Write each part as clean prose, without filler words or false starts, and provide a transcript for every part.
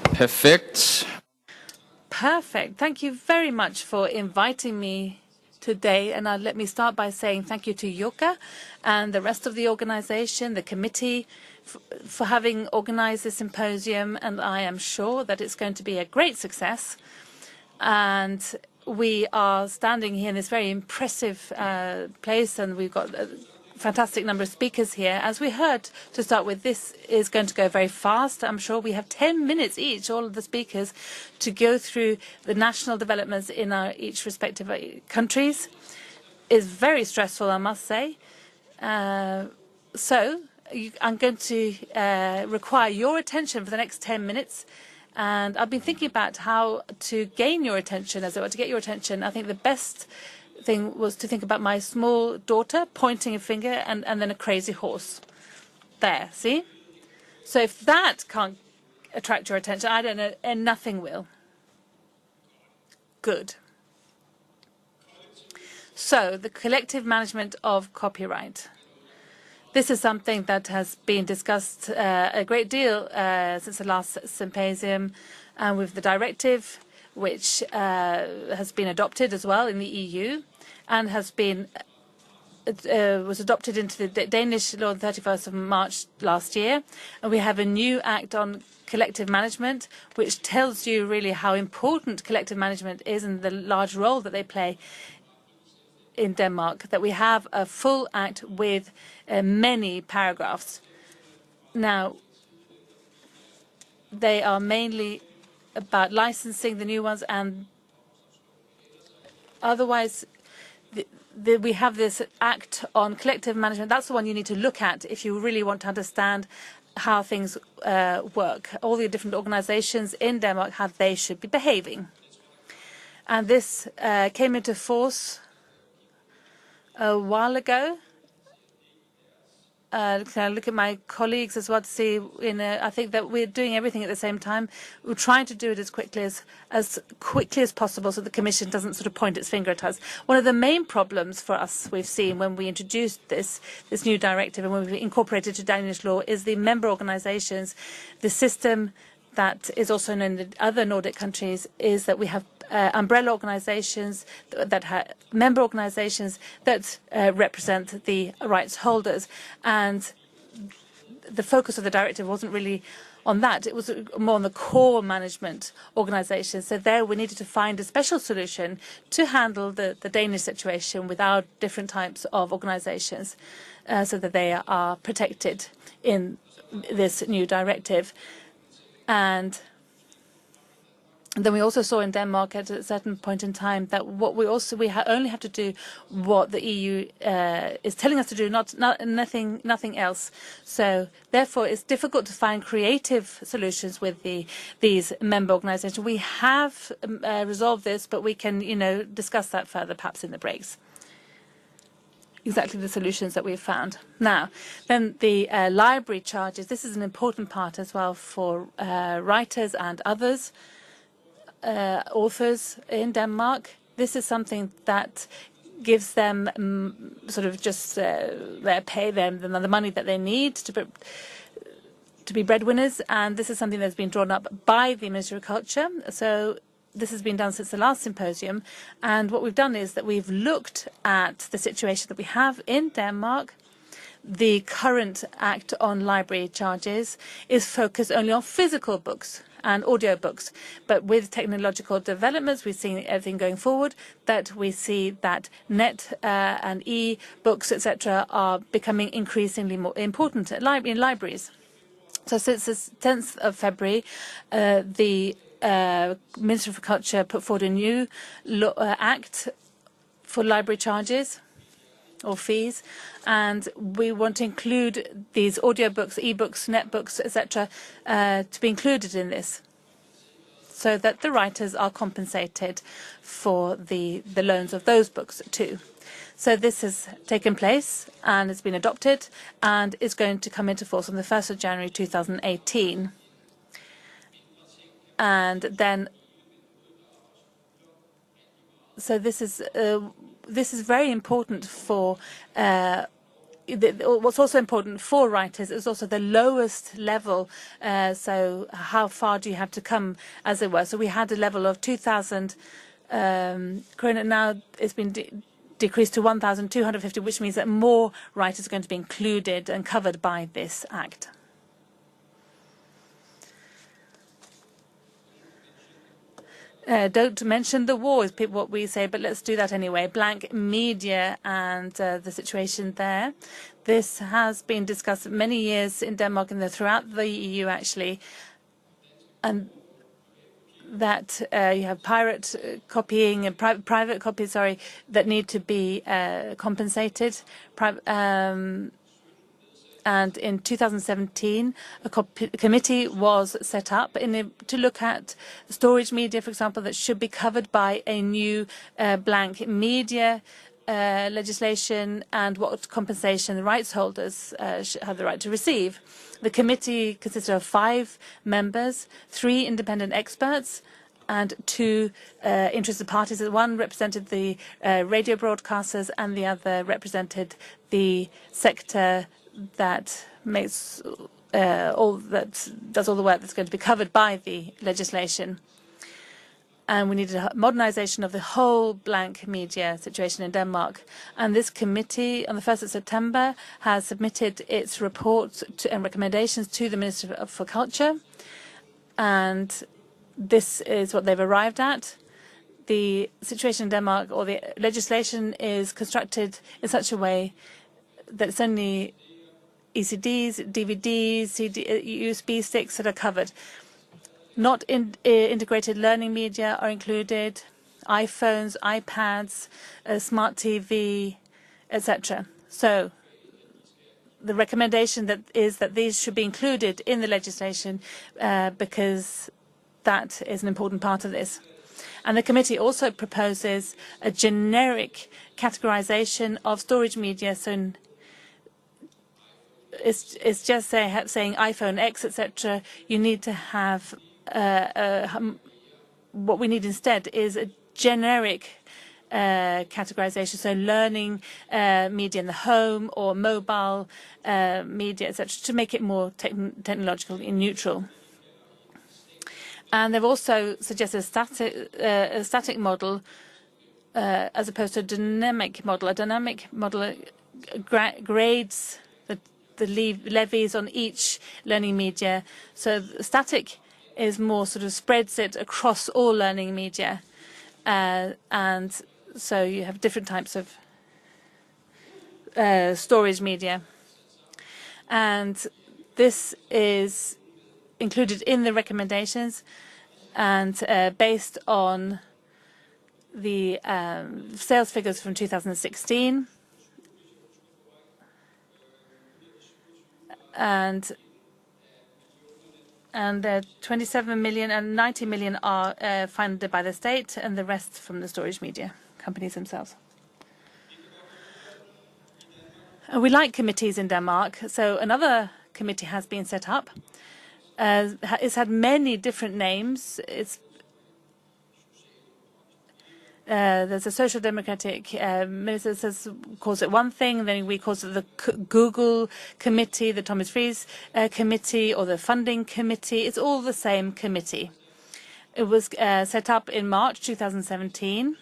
Perfect. Perfect. Thank you very much for inviting me today. And let me start by saying thank you to Jukka and the rest of the organization, the committee, for having organized this symposium. And I am sure that it's going to be a great success. And we are standing here in this very impressive place, and we've got a fantastic number of speakers here. As we heard to start with, this is going to go very fast. I'm sure we have 10 minutes each, all of the speakers, to go through the national developments in our each respective countries. It's very stressful, I must say. So I'm going to require your attention for the next 10 minutes. And I've been thinking about how to gain your attention, as it were, to get your attention. I think the best thing was to think about my small daughter pointing a finger and then a crazy horse. There, see? So if that can't attract your attention, I don't know, and nothing will. Good. So the collective management of copyright. This is something that has been discussed a great deal since the last symposium, and with the directive, which has been adopted as well in the EU, and has been was adopted into the Danish law on the 31st of March last year. And we have a new act on collective management, which tells you really how important collective management is and the large role that they play in Denmark, that we have a full act with many paragraphs. Now, they are mainly about licensing, the new ones, and otherwise we have this act on collective management. That's the one you need to look at if you really want to understand how things work, all the different organizations in Denmark, how they should be behaving. And this came into force a while ago. Can I look at my colleagues as well to see? I think that we're doing everything at the same time. We're trying to do it as quickly as possible, so the Commission doesn't sort of point its finger at us. One of the main problems for us we've seen when we introduced this new directive and when we incorporated to Danish law is the member organisations. The system that is also known in the other Nordic countries is that we have umbrella organisations that have member organisations that represent the rights holders, and the focus of the directive wasn't really on that. It was more on the core management organisations. So there we needed to find a special solution to handle the Danish situation with our different types of organisations, so that they are protected in this new directive. And then we also saw in Denmark at a certain point in time that we only have to do what the EU is telling us to do, nothing else. So therefore, it's difficult to find creative solutions with these member organisations. We have resolved this, but we can, discuss that further, perhaps in the breaks. Exactly the solutions that we've found. Now, then the library charges. This is an important part as well for writers and others, authors in Denmark. This is something that gives them sort of just pay them the money that they need to be breadwinners, and this is something that's been drawn up by the Ministry of Culture. So this has been done since the last symposium, and what we've done is that we've looked at the situation that we have in Denmark. The current act on library charges is focused only on physical books and audio books, but with technological developments, we've seen everything going forward, that we see that net and e-books, etc., are becoming increasingly more important in libraries. So since the 10th of February, the Ministry for Culture put forward a new act for library charges or fees, and we want to include these audiobooks, e-books, netbooks, etc., to be included in this, so that the writers are compensated for the loans of those books too. So this has taken place and it's been adopted and is going to come into force on the 1st of January 2018. And then, so this is very important for what's also important for writers is also the lowest level. So how far do you have to come, as it were? So we had a level of 2,000 krona. Now it's been decreased to 1,250, which means that more writers are going to be included and covered by this act. Don't mention the war is what we say, but let's do that anyway. Blank media and the situation there. This has been discussed many years in Denmark and throughout the EU, actually. And that you have pirate copying and private copies, that need to be compensated. And in 2017, a committee was set up to look at storage media, for example, that should be covered by a new blank media legislation and what compensation the rights holders have the right to receive. The committee consisted of 5 members, 3 independent experts, and 2 interested parties. One represented the radio broadcasters, and the other represented the sector that makes does all the work that's going to be covered by the legislation. And we needed a modernization of the whole blank media situation in Denmark. And this committee, on the 1st of September, has submitted its report and recommendations to the Minister for Culture. And this is what they've arrived at. The situation in Denmark, or the legislation, is constructed in such a way that it's only ECDs, DVDs, USB sticks that are covered. Not integrated learning media are included, iPhones, iPads, smart TV, etc. So the recommendation is that these should be included in the legislation because that is an important part of this. And the committee also proposes a generic categorization of storage media. So it's just saying iPhone X, etc. You need to have what we need instead is a generic categorization. So learning media in the home or mobile media, etc., to make it more technologically neutral. And they've also suggested a static model as opposed to a dynamic model. A dynamic model grades the levies on each learning media. So static is more sort of spreads it across all learning media. And so you have different types of storage media. And this is included in the recommendations and based on the sales figures from 2016. And 27 million and 90 million are funded by the state, and the rest from the storage media companies themselves. We like committees in Denmark, so another committee has been set up. It's had many different names. There's a social democratic minister calls it one thing, then we call it the Google committee, the Thomas Friis committee, or the funding committee. It's all the same committee. It was set up in March 2017.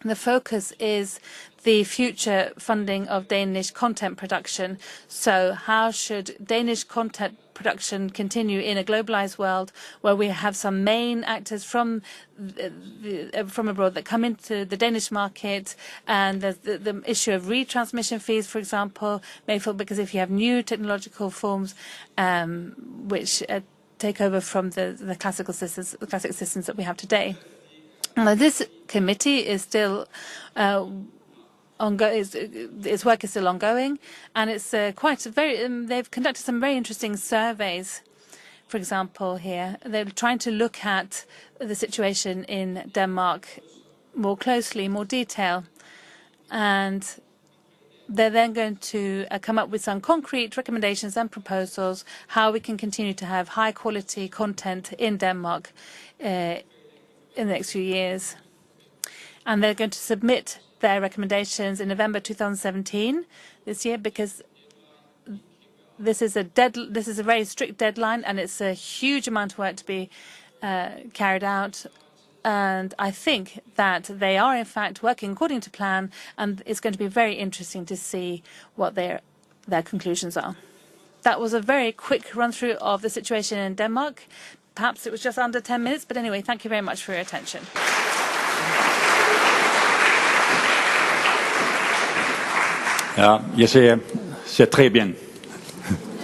The focus is the future funding of Danish content production. So how should Danish content production continue in a globalized world where we have some main actors from abroad that come into the Danish market, and there's the issue of retransmission fees, for example, because if you have new technological forms which take over from the classic systems that we have today. This committee is still its work is still ongoing, and it's they've conducted some very interesting surveys. For example, here they're trying to look at the situation in Denmark more closely, more detail, and they're then going to come up with some concrete recommendations and proposals how we can continue to have high quality content in Denmark in the next few years. And they're going to submit their recommendations in November 2017, this year, because this is a very strict deadline, and it's a huge amount of work to be carried out. And I think that they are, in fact, working according to plan, and it's going to be very interesting to see what their conclusions are. That was a very quick run-through of the situation in Denmark. Perhaps it was just under 10 minutes, but anyway, thank you very much for your attention. Ja, c'est très bien.